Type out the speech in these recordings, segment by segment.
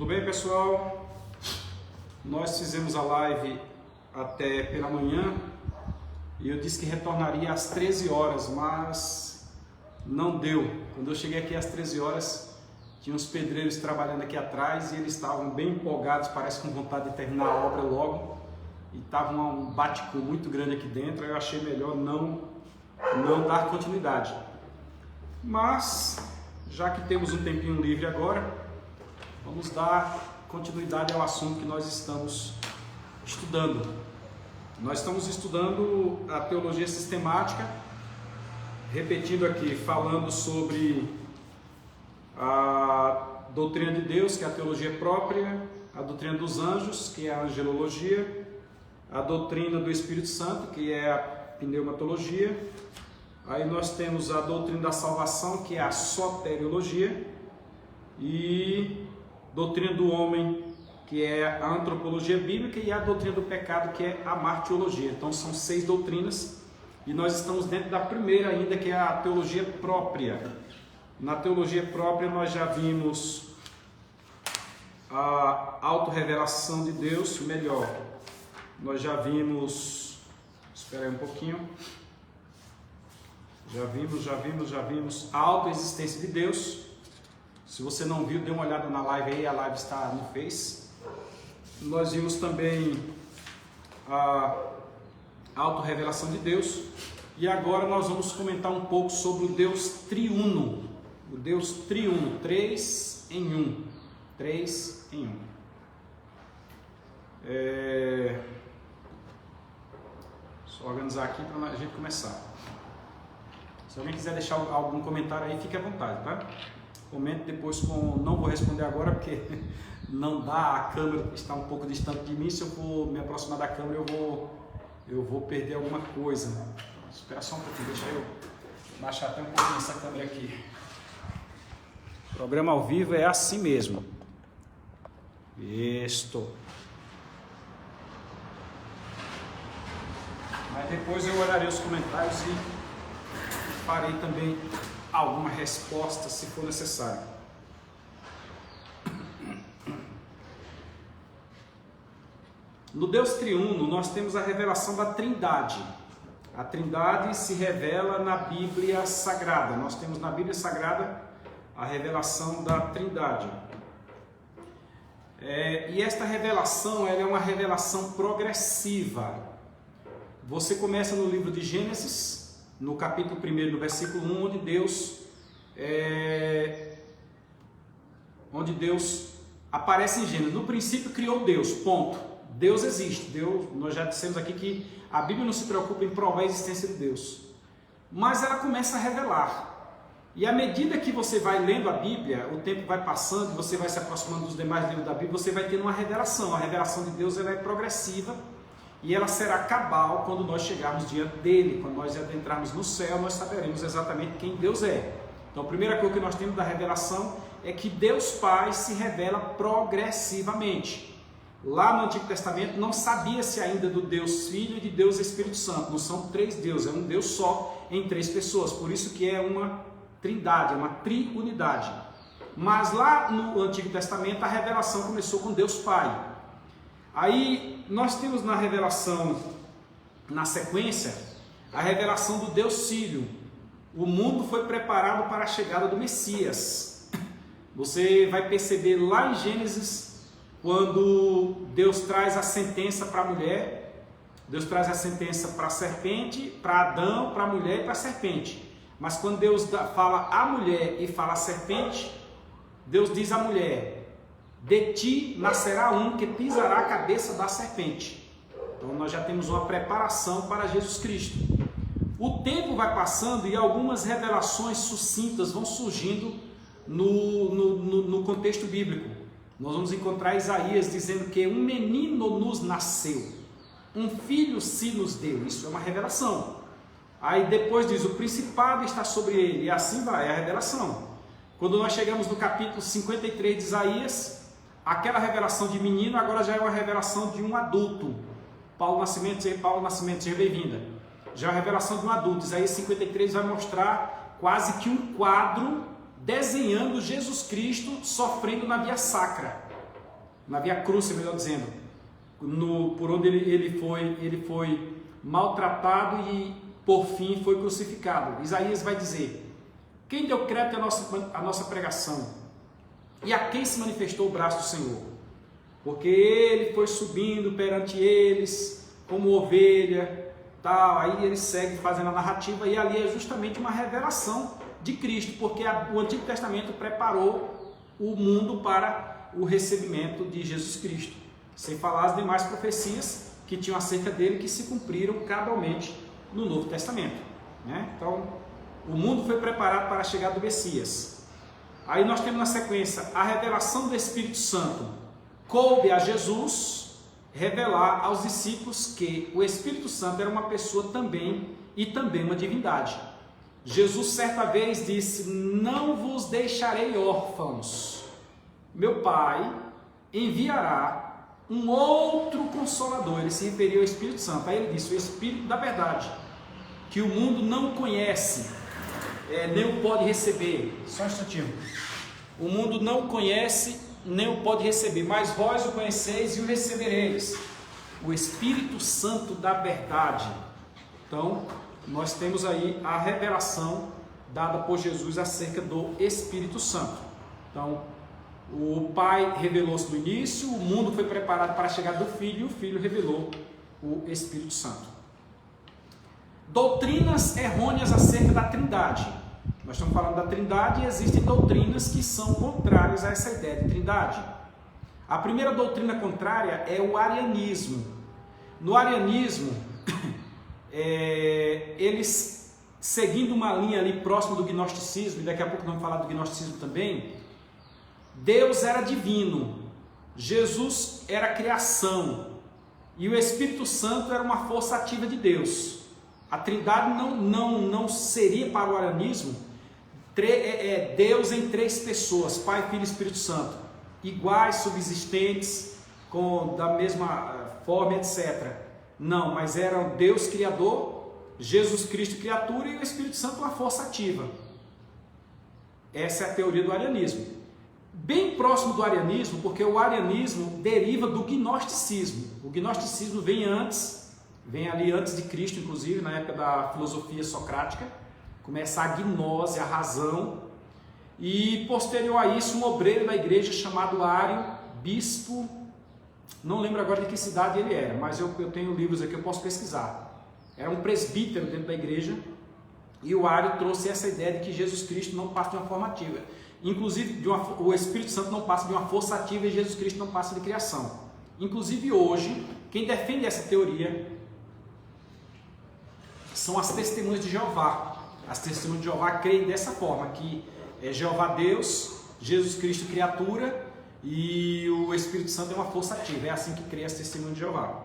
Tudo bem, pessoal? Nós fizemos a live até pela manhã e eu disse que retornaria às 13 horas, mas não deu. Quando eu cheguei aqui às 13 horas, tinha uns pedreiros trabalhando aqui atrás e eles estavam bem empolgados, parece com vontade de terminar a obra logo, e estava um bate-cu muito grande aqui dentro. Eu achei melhor não dar continuidade. Mas, já que temos um tempinho livre agora, vamos dar continuidade ao assunto que nós estamos estudando. Nós estamos estudando a teologia sistemática, repetindo aqui, falando sobre a doutrina de Deus, que é a teologia própria, a doutrina dos anjos, que é a angelologia, a doutrina do Espírito Santo, que é a pneumatologia. Aí nós temos a doutrina da salvação, que é a soteriologia, e doutrina do homem, que é a antropologia bíblica, e a doutrina do pecado, que é a martiologia. Então são 6 doutrinas, e nós estamos dentro da primeira ainda, que é a teologia própria. Na teologia própria nós já vimos a autorrevelação de Deus, melhor, nós já vimos, espera aí um pouquinho, já vimos a autoexistência de Deus. Se você não viu, dê uma olhada na live aí, a live está no Face. Nós vimos também a autorrevelação de Deus. E agora nós vamos comentar um pouco sobre o Deus triuno. O Deus triuno, 3 em 1. 3 em 1. Só organizar aqui para a gente começar. Se alguém quiser deixar algum comentário aí, fique à vontade, tá? Comente depois com... Não vou responder agora porque não dá, a câmera está um pouco distante de mim. Se eu for me aproximar da câmera, eu vou perder alguma coisa. Espera só um pouquinho, deixa eu baixar até um pouquinho essa câmera aqui. O programa ao vivo é assim mesmo. Isto. Mas depois eu olharei os comentários e farei também alguma resposta se for necessário. No Deus triuno nós temos a revelação da Trindade. A Trindade se revela na Bíblia Sagrada. Nós temos na Bíblia Sagrada a revelação da Trindade. E esta revelação ela é uma revelação progressiva. Você começa no livro de Gênesis, no capítulo 1, no versículo 1, onde Deus aparece em Gênesis. No princípio criou Deus, ponto. Deus existe. Deus, nós já dissemos aqui que a Bíblia não se preocupa em provar a existência de Deus. Mas ela começa a revelar. E à medida que você vai lendo a Bíblia, o tempo vai passando, você vai se aproximando dos demais livros da Bíblia, você vai tendo uma revelação. A revelação de Deus ela é progressiva. E ela será cabal quando nós chegarmos diante dele. Quando nós adentrarmos no céu, nós saberemos exatamente quem Deus é. Então a primeira coisa que nós temos da revelação é que Deus Pai se revela progressivamente. Lá no Antigo Testamento não sabia-se ainda do Deus Filho e de Deus Espírito Santo. Não são 3 deuses, é um Deus só em 3 pessoas. Por isso que é uma trindade, é uma triunidade. Mas lá no Antigo Testamento a revelação começou com Deus Pai. Aí nós temos na revelação, na sequência, a revelação do Deus Filho. O mundo foi preparado para a chegada do Messias. Você vai perceber lá em Gênesis, quando Deus traz a sentença para a mulher, Deus traz a sentença para a serpente, para Adão, para a mulher e para a serpente. Mas quando Deus fala a mulher e fala a serpente, Deus diz à mulher: de ti nascerá um que pisará a cabeça da serpente. Então nós já temos uma preparação para Jesus Cristo. O tempo vai passando e algumas revelações sucintas vão surgindo no contexto bíblico. Nós vamos encontrar Isaías dizendo que um menino nos nasceu, um filho se nos deu. Isso é uma revelação. Aí depois diz: o principado está sobre ele, e assim vai, é a revelação. Quando nós chegamos no capítulo 53 de Isaías, aquela revelação de menino agora já é uma revelação de um adulto. Paulo Nascimento, seja bem-vinda. Já é a revelação de um adulto. Isaías 53 vai mostrar quase que um quadro desenhando Jesus Cristo sofrendo na via sacra. na Via Crucis, melhor dizendo, por onde ele foi maltratado e por fim foi crucificado. Isaías vai dizer: quem deu crédito à nossa pregação? E a quem se manifestou o braço do Senhor? Porque ele foi subindo perante eles como ovelha, tal. Aí ele segue fazendo a narrativa, e ali é justamente uma revelação de Cristo, porque o Antigo Testamento preparou o mundo para o recebimento de Jesus Cristo, sem falar as demais profecias que tinham acerca dele, que se cumpriram cabalmente no Novo Testamento, né? Então, o mundo foi preparado para a chegada do Messias. Aí nós temos na sequência a revelação do Espírito Santo. Coube a Jesus revelar aos discípulos que o Espírito Santo era uma pessoa também, e também uma divindade. Jesus certa vez disse: não vos deixarei órfãos, meu Pai enviará um outro Consolador. Ele se referiu ao Espírito Santo. Aí ele disse: o Espírito da verdade, que o mundo não conhece, nem o pode receber. Só um instantinho. O mundo não conhece, nem o pode receber, mas vós o conheceis e o recebereis. O Espírito Santo da verdade. Então, nós temos aí a revelação dada por Jesus acerca do Espírito Santo. Então, o Pai revelou-se no início, o mundo foi preparado para a chegada do Filho, e o Filho revelou o Espírito Santo. Doutrinas errôneas acerca da Trindade. Nós estamos falando da Trindade e existem doutrinas que são contrárias a essa ideia de Trindade. A primeira doutrina contrária é o arianismo. No arianismo, eles, seguindo uma linha ali próxima do gnosticismo, e daqui a pouco vamos falar do gnosticismo também, Deus era divino, Jesus era criação, e o Espírito Santo era uma força ativa de Deus. A Trindade não seria, para o arianismo, Deus em três pessoas, Pai, Filho e Espírito Santo, iguais, subsistentes, da mesma forma, etc. Não, mas era o Deus Criador, Jesus Cristo criatura, e o Espírito Santo uma força ativa. Essa é a teoria do arianismo. Bem próximo do arianismo, porque o arianismo deriva do gnosticismo. O gnosticismo vem ali antes de Cristo, inclusive, na época da filosofia socrática. Começa a gnose, a razão, e posterior a isso um obreiro da igreja chamado Ário, bispo, não lembro agora de que cidade ele era, mas eu tenho livros aqui, eu posso pesquisar. Era um presbítero dentro da igreja, e o Ário trouxe essa ideia de que Jesus Cristo não passa de uma forma ativa, inclusive o Espírito Santo não passa de uma força ativa, e Jesus Cristo não passa de criação. Inclusive hoje, quem defende essa teoria são as testemunhas de Jeová. As testemunhas de Jeová creem dessa forma, que é Jeová Deus, Jesus Cristo criatura, e o Espírito Santo é uma força ativa. É assim que crê as testemunhas de Jeová.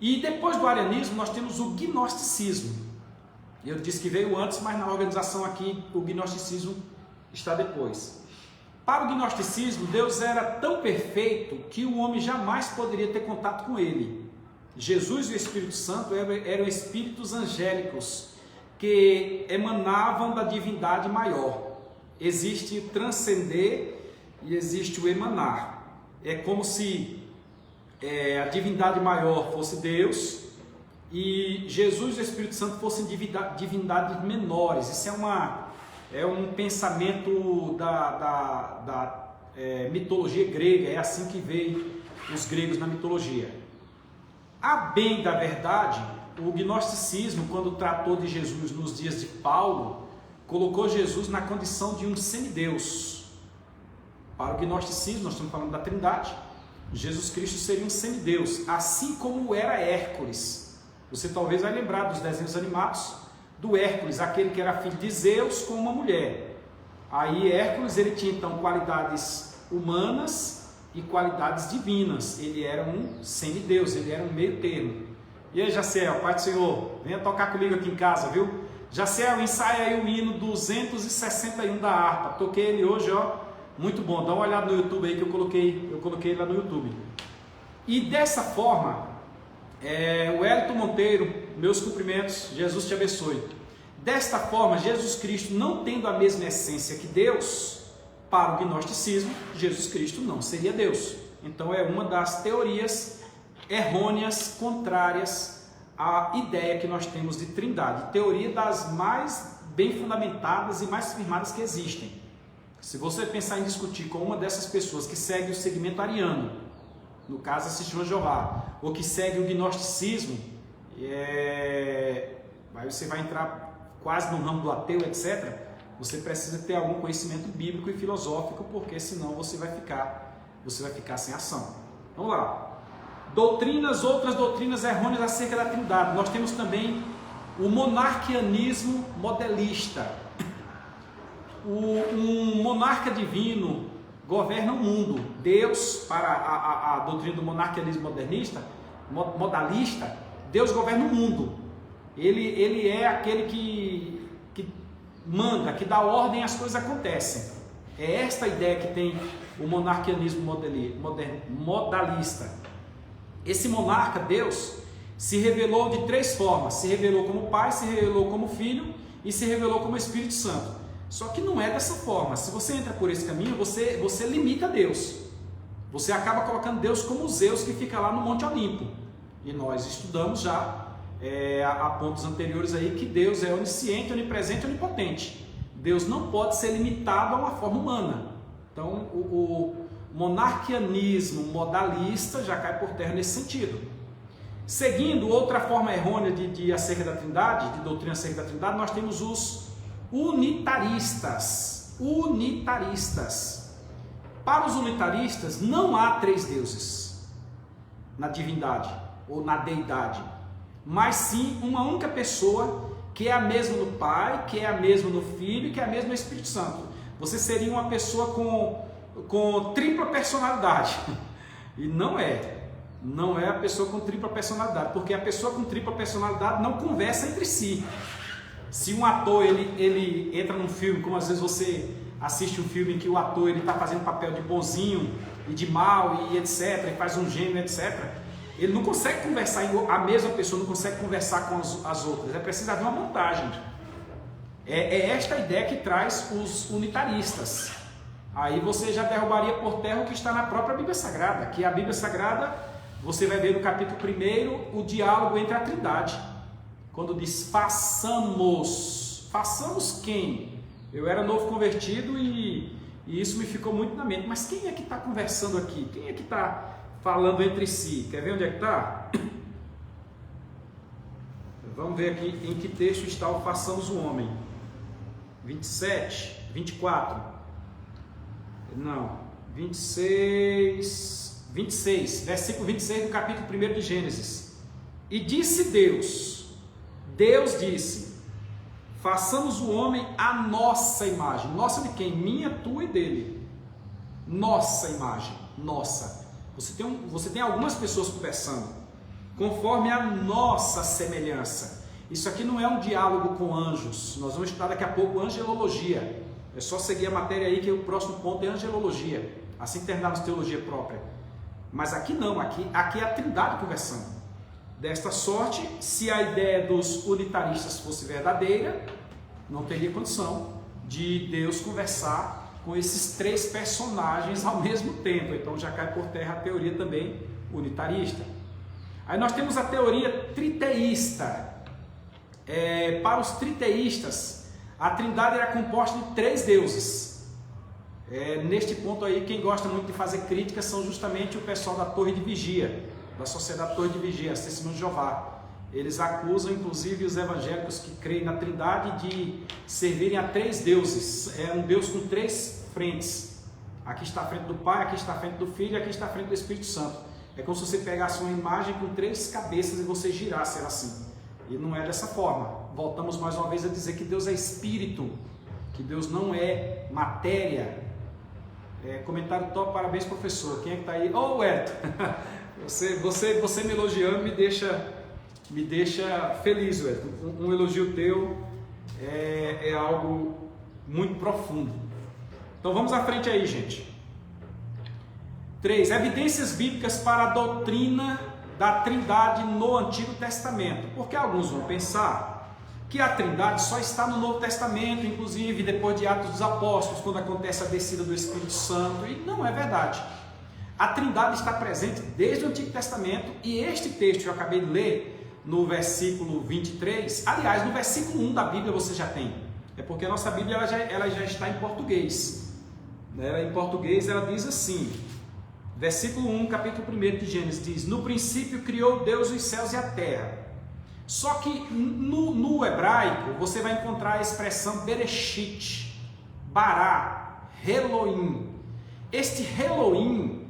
E depois do arianismo nós temos o gnosticismo. Eu disse que veio antes, mas na organização aqui o gnosticismo está depois. Para o gnosticismo, Deus era tão perfeito que o homem jamais poderia ter contato com ele. Jesus e o Espírito Santo eram espíritos angélicos que emanavam da divindade maior. Existe o transcender e existe o emanar. É como se a divindade maior fosse Deus e Jesus e o Espírito Santo fossem divindades menores. Isso é um pensamento da mitologia grega. É assim que veio os gregos na mitologia. A bem da verdade, o gnosticismo, quando tratou de Jesus nos dias de Paulo, colocou Jesus na condição de um semideus. Para o gnosticismo, nós estamos falando da Trindade, Jesus Cristo seria um semideus, assim como era Hércules. Você talvez vai lembrar dos desenhos animados do Hércules, aquele que era filho de Zeus com uma mulher. Aí Hércules, ele tinha então qualidades humanas e qualidades divinas. Ele era um semideus, ele era um meio termo. E aí, Jaciel, Pai do Senhor, venha tocar comigo aqui em casa, viu? Jaciel, ensaia aí o hino 261 da harpa. Toquei ele hoje, ó. Muito bom. Dá uma olhada no YouTube aí que eu coloquei lá no YouTube. E dessa forma, o Hélito Monteiro, meus cumprimentos, Jesus te abençoe. Desta forma, Jesus Cristo, não tendo a mesma essência que Deus, para o gnosticismo, Jesus Cristo não seria Deus. Então é uma das teorias errôneas, contrárias à ideia que nós temos de trindade. Teoria das mais bem fundamentadas e mais firmadas que existem. Se você pensar em discutir com uma dessas pessoas que segue o segmento ariano, no caso a Testemunha de Jeová, ou que segue o gnosticismo, aí você vai entrar quase no ramo do ateu, etc. Você precisa ter algum conhecimento bíblico e filosófico, porque senão você vai ficar sem ação. Vamos lá. Outras doutrinas errôneas acerca da Trindade. Nós temos também o monarquianismo modelista. Um monarca divino governa o mundo. Deus, para a doutrina do monarquianismo modalista, Deus governa o mundo. Ele é aquele que manda, que dá ordem, as coisas acontecem. É esta a ideia que tem o monarquianismo modalista. Esse monarca, Deus, se revelou de três formas: se revelou como Pai, se revelou como Filho e se revelou como Espírito Santo. Só que não é dessa forma. Se você entra por esse caminho, você limita Deus. Você acaba colocando Deus como Zeus, que fica lá no Monte Olimpo. E nós estudamos já há pontos anteriores aí que Deus é onisciente, onipresente e onipotente. Deus não pode ser limitado a uma forma humana. Então o monarquianismo modalista já cai por terra nesse sentido. Seguindo outra forma errônea de acerca da Trindade, de doutrina acerca da Trindade, nós temos os unitaristas. Para os unitaristas não há três deuses na divindade ou na deidade, mas sim uma única pessoa, que é a mesma no Pai, que é a mesma no Filho, que é a mesma no Espírito Santo. Você seria uma pessoa com tripla personalidade. E não é a pessoa com tripla personalidade, porque a pessoa com tripla personalidade não conversa entre si. Se um ator ele entra num filme, como às vezes você assiste um filme em que o ator está fazendo papel de bonzinho e de mal e etc, e faz um gênio, etc, ele não consegue conversar, a mesma pessoa não consegue conversar com as outras. É preciso haver uma montagem. É esta a ideia que traz os unitaristas. Aí você já derrubaria por terra o que está na própria Bíblia Sagrada, que a Bíblia Sagrada, você vai ver no capítulo 1 o diálogo entre a Trindade. Quando diz façamos quem? Eu era novo convertido e isso me ficou muito na mente. Mas quem é que está conversando aqui? Quem é que está falando entre si? Quer ver onde é que está? Vamos ver aqui em que texto está o façamos o homem. 27, 24. Não, 26, versículo 26 do capítulo 1 de Gênesis. E disse Deus disse, façamos o homem à nossa imagem. Nossa de quem? Minha, tua e dele. Nossa imagem, nossa. Você tem algumas pessoas conversando, conforme a nossa semelhança. Isso aqui não é um diálogo com anjos. Nós vamos estudar daqui a pouco angelologia. É só seguir a matéria aí que o próximo ponto é angelologia. Assim terminarmos teologia própria. Mas aqui não, aqui é a Trindade conversando. Desta sorte, se a ideia dos unitaristas fosse verdadeira, não teria condição de Deus conversar com esses três personagens ao mesmo tempo. Então já cai por terra a teoria também unitarista. Aí nós temos a teoria triteísta. Para os triteístas, a Trindade era composta de três deuses. Neste ponto aí, quem gosta muito de fazer críticas são justamente o pessoal da Torre de Vigia, da Sociedade Torre de Vigia, as Testemunhas de Jeová. Eles acusam inclusive os evangélicos que creem na Trindade de servirem a três deuses. É um Deus com três frentes. Aqui está a frente do Pai, aqui está a frente do Filho e aqui está a frente do Espírito Santo. É como se você pegasse uma imagem com três cabeças e você girasse ela assim. E não é dessa forma. Voltamos mais uma vez a dizer que Deus é Espírito, que Deus não é matéria. Comentário top, parabéns professor. Quem é que está aí? Oh, Edson! Você me elogiando me deixa feliz, Edson. Um elogio teu é algo muito profundo. Então vamos à frente aí, gente. 3. Evidências bíblicas para a doutrina da Trindade no Antigo Testamento. Porque alguns vão pensar que a Trindade só está no Novo Testamento, inclusive depois de Atos dos Apóstolos, quando acontece a descida do Espírito Santo, e não é verdade. A Trindade está presente desde o Antigo Testamento, e este texto que eu acabei de ler, no versículo 23, aliás, no versículo 1 da Bíblia você já tem, é porque a nossa Bíblia ela já está em português. Em português ela diz assim, versículo 1, capítulo 1 de Gênesis, diz: no princípio criou Deus os céus e a terra. Só que no hebraico você vai encontrar a expressão Bereshit, Bará, Elohim. Este Elohim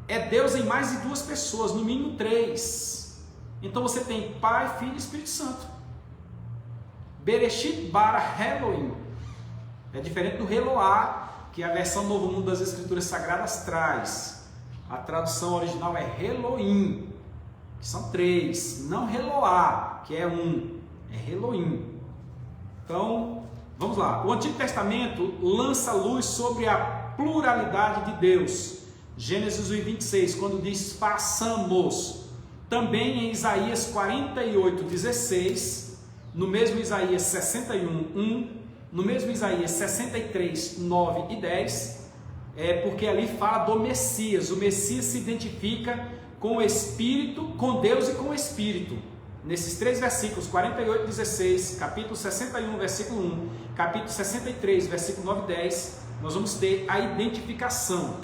é Deus em mais de duas pessoas, no mínimo três. Então você tem Pai, Filho e Espírito Santo. Bereshit bara Elohim. É diferente do Eloá, que a versão Novo Mundo das Escrituras Sagradas traz. A tradução original é Elohim, que são três, não Eloá, que é um, é Elohim. Então, vamos lá. O Antigo Testamento lança luz sobre a pluralidade de Deus. Gênesis 1:26, quando diz façamos. Também em Isaías 48:16, no mesmo Isaías 61:1, no mesmo Isaías 63:9 e 10, porque ali fala do Messias. O Messias se identifica com o Espírito, com Deus e com o Espírito. Nesses três versículos, 48:16, capítulo 61, versículo 1, capítulo 63, versículo 9 e 10, nós vamos ter a identificação.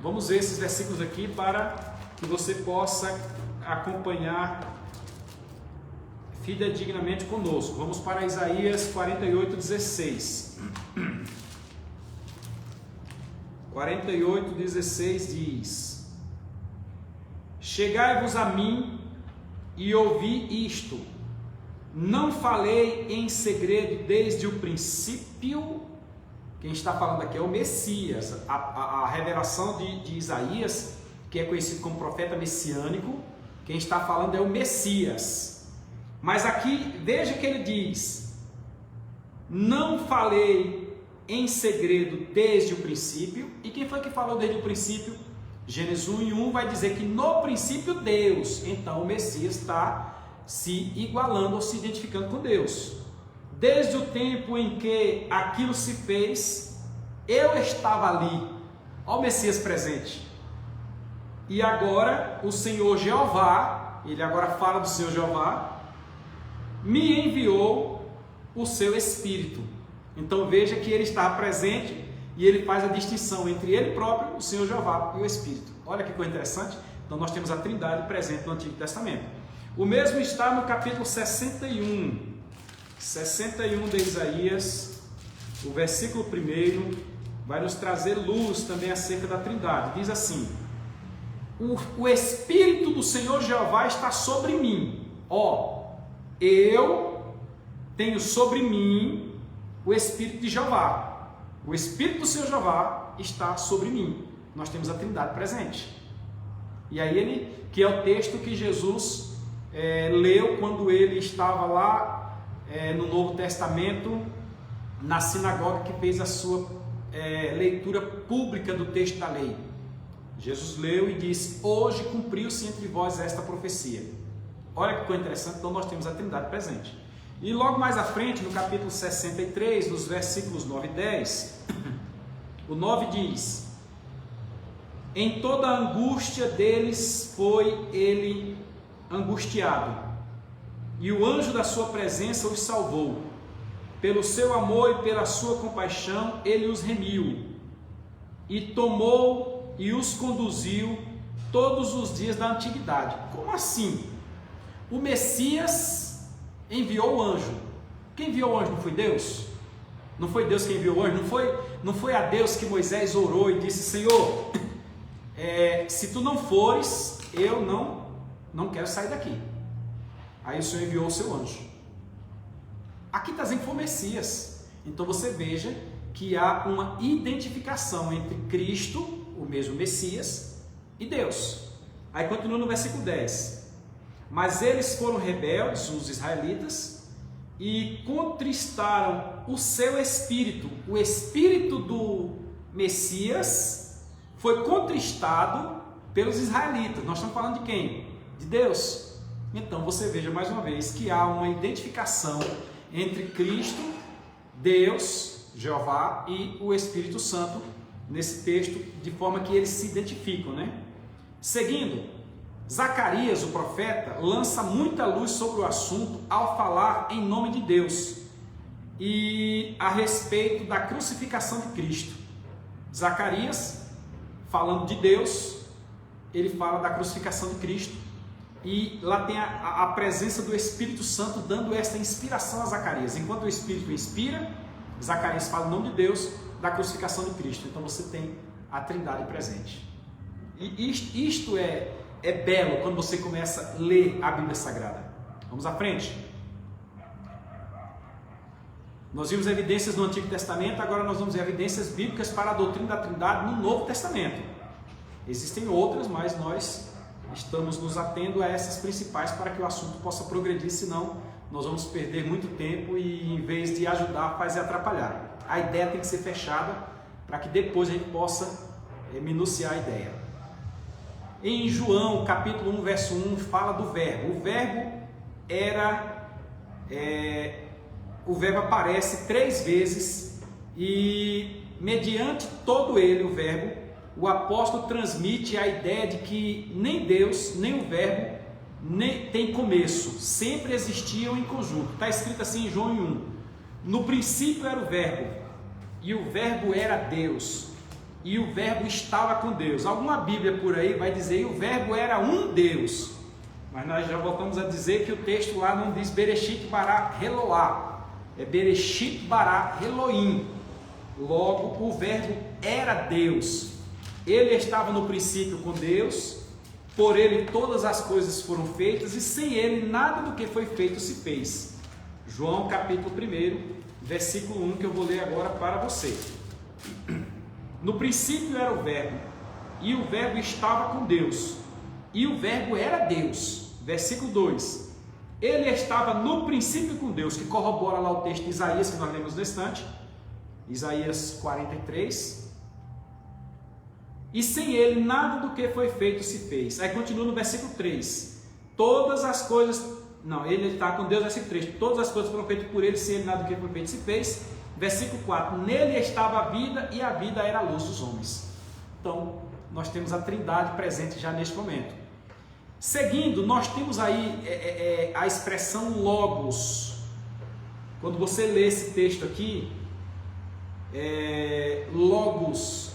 Vamos ver esses versículos aqui para que você possa acompanhar fidedignamente conosco. Vamos para Isaías 48:16. 48:16 diz: chegai-vos a mim e ouvi isto, não falei em segredo desde o princípio. Quem está falando aqui é o Messias. A revelação de Isaías, que é conhecido como profeta messiânico, quem está falando é o Messias. Mas aqui, veja que ele diz: não falei em segredo desde o princípio. E quem foi que falou desde o princípio? Gênesis 1:1 vai dizer que no princípio Deus. Então o Messias está se igualando ou se identificando com Deus. Desde o tempo em que aquilo se fez, eu estava ali. Olha o Messias presente. E agora o Senhor Jeová, ele agora fala do Senhor Jeová, me enviou o seu Espírito. Então veja que ele está presente e ele faz a distinção entre ele próprio, o Senhor Jeová e o Espírito. Olha que coisa interessante. Então nós temos a Trindade presente no Antigo Testamento. O mesmo está no capítulo 61 de Isaías, o versículo 1 vai nos trazer luz também acerca da Trindade. Diz assim: o Espírito do Senhor Jeová está sobre mim. Eu tenho sobre mim o Espírito de Jeová. O Espírito do Senhor Jeová está sobre mim. Nós temos a Trindade presente. E aí que é o texto que Jesus leu quando ele estava lá no Novo Testamento, na sinagoga, que fez a sua leitura pública do texto da lei. Jesus leu e disse: hoje cumpriu-se entre vós esta profecia. Olha que coisa interessante. Então nós temos a Trindade presente. E logo mais à frente, no capítulo 63, nos versículos 9 e 10, o 9 diz: em toda a angústia deles foi ele angustiado, e o anjo da sua presença os salvou. Pelo seu amor e pela sua compaixão ele os remiu, e tomou e os conduziu todos os dias da antiguidade. Como assim? O Messias enviou o anjo. Quem enviou o anjo? Não foi Deus? Não foi Deus quem enviou o anjo? Não foi a Deus que Moisés orou e disse: Senhor, se tu não fores, eu não quero sair daqui. Aí o Senhor enviou o seu anjo. Aqui está dizendo que foi o Messias. Então você veja que há uma identificação entre Cristo, o mesmo Messias, e Deus. Aí continua no versículo 10. Mas eles foram rebeldes, os israelitas, e contristaram o seu espírito. O espírito do Messias foi contristado pelos israelitas. Nós estamos falando de quem? De Deus. Então você veja mais uma vez que há uma identificação entre Cristo, Deus, Jeová, e o Espírito Santo nesse texto, de forma que eles se identificam, né? Seguindo, Zacarias, o profeta, lança muita luz sobre o assunto ao falar em nome de Deus e a respeito da crucificação de Cristo. Zacarias, falando de Deus, ele fala da crucificação de Cristo e lá tem a presença do Espírito Santo dando essa inspiração a Zacarias. Enquanto o Espírito inspira, Zacarias fala em nome de Deus da crucificação de Cristo. Então você tem a Trindade presente. E isto é belo quando você começa a ler a Bíblia Sagrada. Vamos à frente. Nós vimos evidências no Antigo Testamento, agora nós vamos ver evidências bíblicas para a doutrina da Trindade no Novo Testamento. Existem outras, mas nós estamos nos atendo a essas principais para que o assunto possa progredir, senão nós vamos perder muito tempo e em vez de ajudar, faz atrapalhar. A ideia tem que ser fechada para que depois a gente possa minuciar a ideia. Em João, capítulo 1, verso 1, fala do verbo. O verbo aparece 3 vezes e, mediante todo ele, o verbo, o apóstolo transmite a ideia de que nem Deus, nem o verbo nem tem começo, sempre existiam em conjunto. Está escrito assim em João 1: no princípio era o verbo, e o verbo era Deus, e o verbo estava com Deus. Alguma Bíblia por aí vai dizer que o verbo era um Deus, mas nós já voltamos a dizer que o texto lá não diz Bereshit bara Eloá, é Bereshit bara Elohim. Logo, o verbo era Deus, ele estava no princípio com Deus, por ele todas as coisas foram feitas e sem ele nada do que foi feito se fez. João capítulo 1, versículo 1, que eu vou ler agora para você. No princípio era o verbo, e o verbo estava com Deus, e o verbo era Deus. Versículo 2, ele estava no princípio com Deus, que corrobora lá o texto de Isaías, que nós lemos no instante, Isaías 43, e sem ele nada do que foi feito se fez. Aí continua no versículo 3, todas as coisas, não, ele está com Deus, versículo 3, todas as coisas foram feitas por ele, sem ele nada do que foi feito se fez. Versículo 4, nele estava a vida e a vida era a luz dos homens. Então, nós temos a Trindade presente já neste momento. Seguindo, nós temos aí a expressão logos. Quando você lê esse texto aqui, logos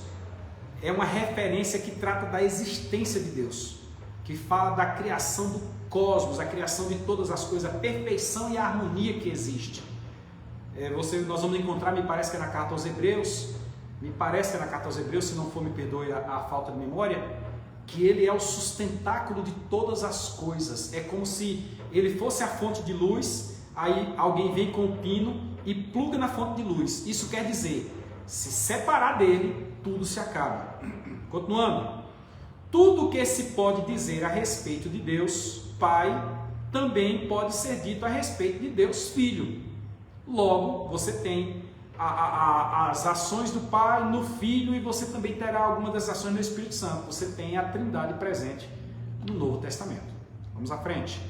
é uma referência que trata da existência de Deus, que fala da criação do cosmos, a criação de todas as coisas, a perfeição e a harmonia que existe. Nós vamos encontrar, me parece que é na carta aos Hebreus, se não for, me perdoe a falta de memória, que ele é o sustentáculo de todas as coisas. É como se ele fosse a fonte de luz, aí alguém vem com o pino e pluga na fonte de luz. Isso quer dizer, se separar dele, tudo se acaba. Continuando, tudo que se pode dizer a respeito de Deus Pai, também pode ser dito a respeito de Deus Filho. Logo, você tem as ações do Pai no Filho e você também terá algumas das ações do Espírito Santo. Você tem a Trindade presente no Novo Testamento. Vamos à frente.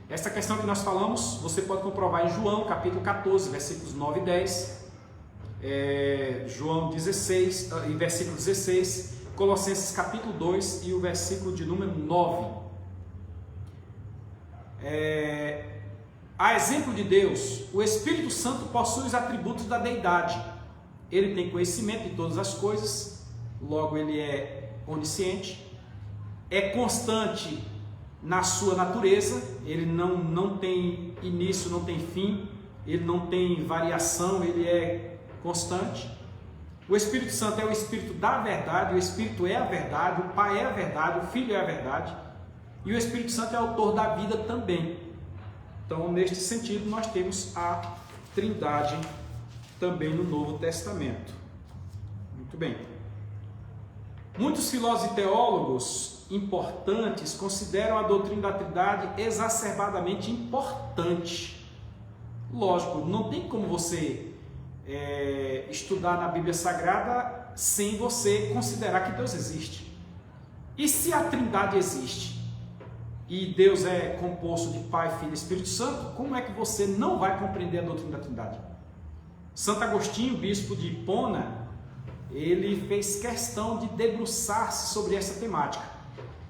Esta questão que nós falamos, você pode comprovar em João, capítulo 14, versículos 9 e 10. João 16, versículo 16. Colossenses, capítulo 2 e o versículo de número 9. A exemplo de Deus, o Espírito Santo possui os atributos da deidade. Ele tem conhecimento de todas as coisas, logo ele é onisciente, é constante na sua natureza, ele não tem início, não tem fim, ele não tem variação, ele é constante. O Espírito Santo é o Espírito da verdade, o Espírito é a verdade, o Pai é a verdade, o Filho é a verdade, e o Espírito Santo é autor da vida também. Então, neste sentido, nós temos a Trindade também no Novo Testamento. Muito bem. Muitos filósofos e teólogos importantes consideram a doutrina da Trindade exacerbadamente importante. Lógico, não tem como você estudar na Bíblia Sagrada sem você considerar que Deus existe. E se a Trindade existe, e Deus é composto de Pai, Filho e Espírito Santo, como é que você não vai compreender a doutrina da Trindade? Santo Agostinho, bispo de Hipona, ele fez questão de debruçar-se sobre essa temática.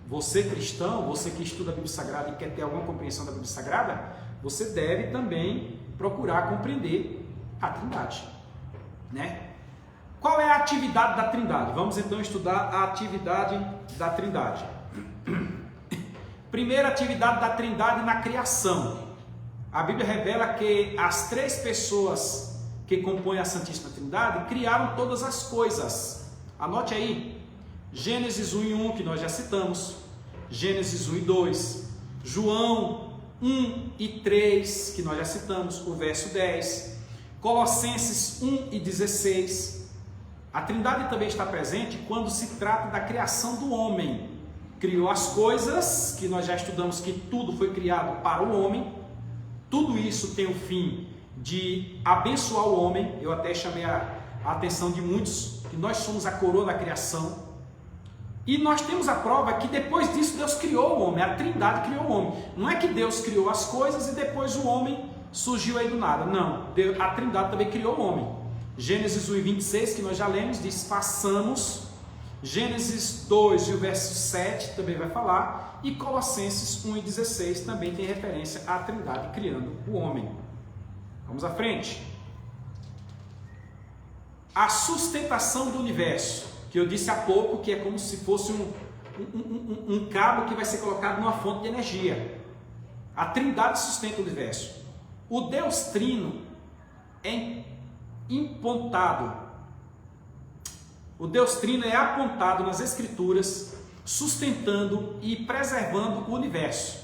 Você cristão, você que estuda a Bíblia Sagrada e quer ter alguma compreensão da Bíblia Sagrada, você deve também procurar compreender a Trindade, né? Qual é a atividade da Trindade? Vamos então estudar a atividade da Trindade. Primeira atividade da Trindade na criação. A Bíblia revela que as três pessoas que compõem a Santíssima Trindade criaram todas as coisas. Anote aí, Gênesis 1 e 1, que nós já citamos, Gênesis 1 e 2, João 1 e 3, que nós já citamos, o verso 10, Colossenses 1 e 16. A Trindade também está presente quando se trata da criação do homem. Criou as coisas, que nós já estudamos que tudo foi criado para o homem. Tudo isso tem o fim de abençoar o homem. Eu até chamei a atenção de muitos que nós somos a coroa da criação. E nós temos a prova que depois disso Deus criou o homem, a Trindade criou o homem. Não é que Deus criou as coisas e depois o homem surgiu aí do nada. Não, a Trindade também criou o homem. Gênesis 1 e 26, que nós já lemos, diz façamos. Gênesis 2 e o verso 7 também vai falar. E Colossenses 1 e 16 também tem referência à Trindade criando o homem. Vamos à frente. A sustentação do universo, que eu disse há pouco que é como se fosse um cabo que vai ser colocado numa fonte de energia. A Trindade sustenta o universo. O Deus Trino é impontado. O Deus Trino é apontado nas Escrituras, sustentando e preservando o universo.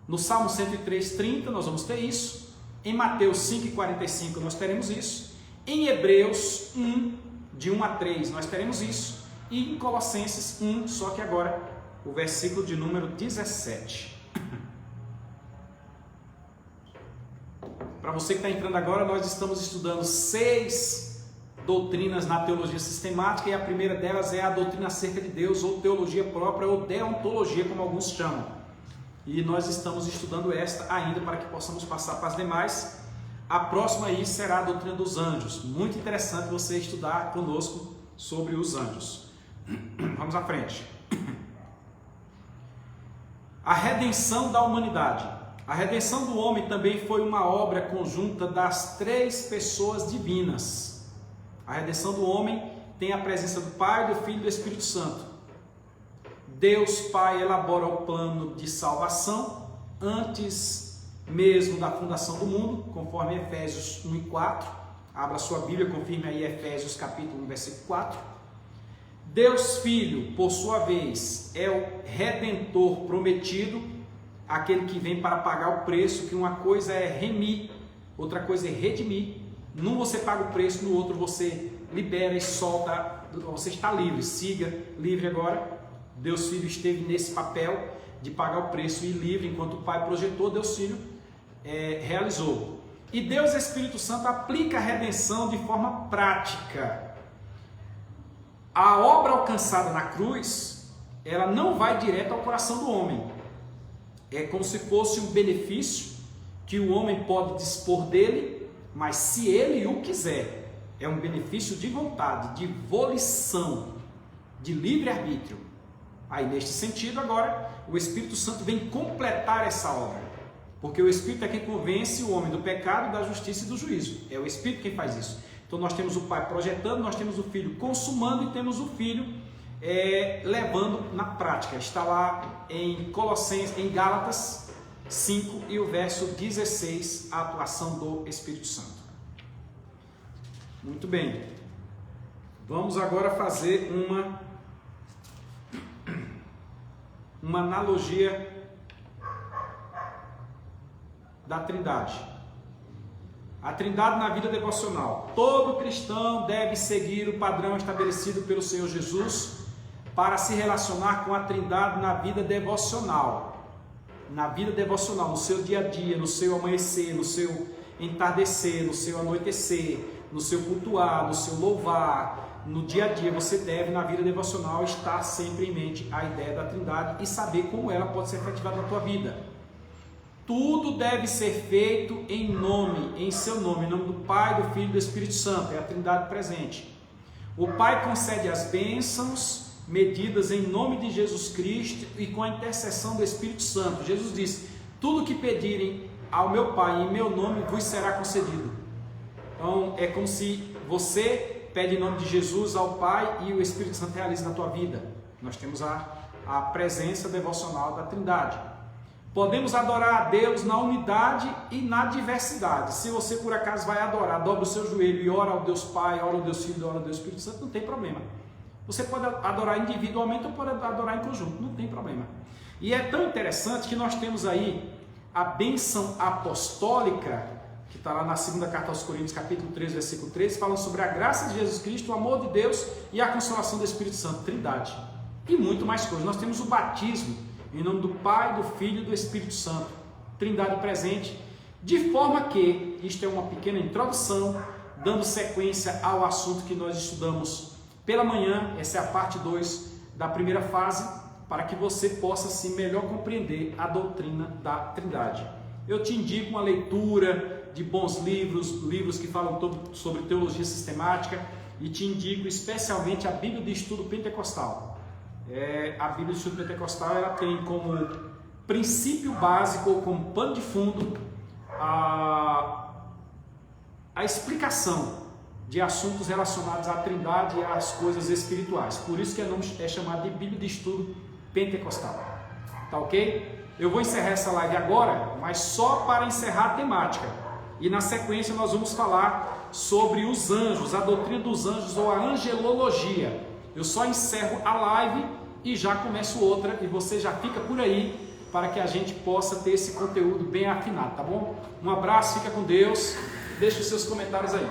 No Salmo 103:30 nós vamos ter isso. Em Mateus 5:45 nós teremos isso. Em Hebreus 1, de 1 a 3 nós teremos isso. E em Colossenses 1, só que agora o versículo de número 17. Para você que está entrando agora, nós estamos estudando 6 doutrinas na teologia sistemática, e a primeira delas é a doutrina acerca de Deus, ou teologia própria, ou deontologia, como alguns chamam. E nós estamos estudando esta ainda para que possamos passar para as demais. A próxima aí será a doutrina dos anjos. Muito interessante você estudar conosco sobre os anjos. Vamos à frente. A redenção da humanidade. A redenção do homem também foi uma obra conjunta das três pessoas divinas. A redenção do homem tem a presença do Pai, do Filho e do Espírito Santo. Deus Pai elabora o plano de salvação antes mesmo da fundação do mundo, conforme Efésios 1 e 4. Abra sua Bíblia, confirme aí Efésios capítulo 1, versículo 4. Deus Filho, por sua vez, é o Redentor prometido, aquele que vem para pagar o preço, que uma coisa é remir, outra coisa é redimir. Num você paga o preço, no outro você libera e solta, você está livre, siga livre agora. Deus Filho esteve nesse papel de pagar o preço e livre, enquanto o Pai projetou, Deus Filho realizou. E Deus Espírito Santo aplica a redenção de forma prática. A obra alcançada na cruz, ela não vai direto ao coração do homem. É como se fosse um benefício que o homem pode dispor dele, mas se ele o quiser, é um benefício de vontade, de volição, de livre-arbítrio. Aí, neste sentido, agora, o Espírito Santo vem completar essa obra, porque o Espírito é quem convence o homem do pecado, da justiça e do juízo. É o Espírito quem faz isso. Então, nós temos o Pai projetando, nós temos o Filho consumando e temos o Filho levando na prática. Está lá em Colossenses, em Gálatas 5 e o verso 16, a atuação do Espírito Santo. Muito bem. Vamos agora fazer uma analogia da Trindade. A Trindade na vida devocional. Todo cristão deve seguir o padrão estabelecido pelo Senhor Jesus para se relacionar com a Trindade na vida devocional. Na vida devocional, no seu dia a dia, no seu amanhecer, no seu entardecer, no seu anoitecer, no seu cultuar, no seu louvar, no dia a dia, você deve, na vida devocional, estar sempre em mente a ideia da Trindade e saber como ela pode ser efetivada na tua vida. Tudo deve ser feito em seu nome, em nome do Pai, do Filho e do Espírito Santo, é a Trindade presente. O Pai concede as bênçãos medidas em nome de Jesus Cristo e com a intercessão do Espírito Santo. Jesus disse: tudo que pedirem ao meu Pai em meu nome vos será concedido. Então é como se você pede em nome de Jesus ao Pai e o Espírito Santo realiza na tua vida. Nós temos a presença devocional da Trindade. Podemos adorar a Deus na unidade e na diversidade. Se você por acaso vai adorar, dobra o seu joelho e ora ao Deus Pai, ora ao Deus Filho, ora ao Deus Espírito Santo, não tem problema. Você pode adorar individualmente ou pode adorar em conjunto, não tem problema. E é tão interessante que nós temos aí a bênção apostólica, que está lá na segunda carta aos Coríntios, capítulo 3, versículo 13, falando sobre a graça de Jesus Cristo, o amor de Deus e a consolação do Espírito Santo, Trindade. E muito mais coisas. Nós temos o batismo, em nome do Pai, do Filho e do Espírito Santo, Trindade presente, de forma que, isto é uma pequena introdução, dando sequência ao assunto que nós estudamos pela manhã, essa é a parte 2 da primeira fase, para que você possa assim melhor compreender a doutrina da Trindade. Eu te indico uma leitura de bons livros, livros que falam sobre teologia sistemática, e te indico especialmente a Bíblia de Estudo Pentecostal. A Bíblia de Estudo Pentecostal ela tem como princípio básico ou como pano de fundo a explicação de assuntos relacionados à Trindade e às coisas espirituais. Por isso que é chamado de Bíblia de Estudo Pentecostal. Tá ok? Eu vou encerrar essa live agora, mas só para encerrar a temática. E na sequência nós vamos falar sobre os anjos, a doutrina dos anjos ou a angelologia. Eu só encerro a live e já começo outra e você já fica por aí para que a gente possa ter esse conteúdo bem afinado, tá bom? Um abraço, fica com Deus, deixe os seus comentários aí.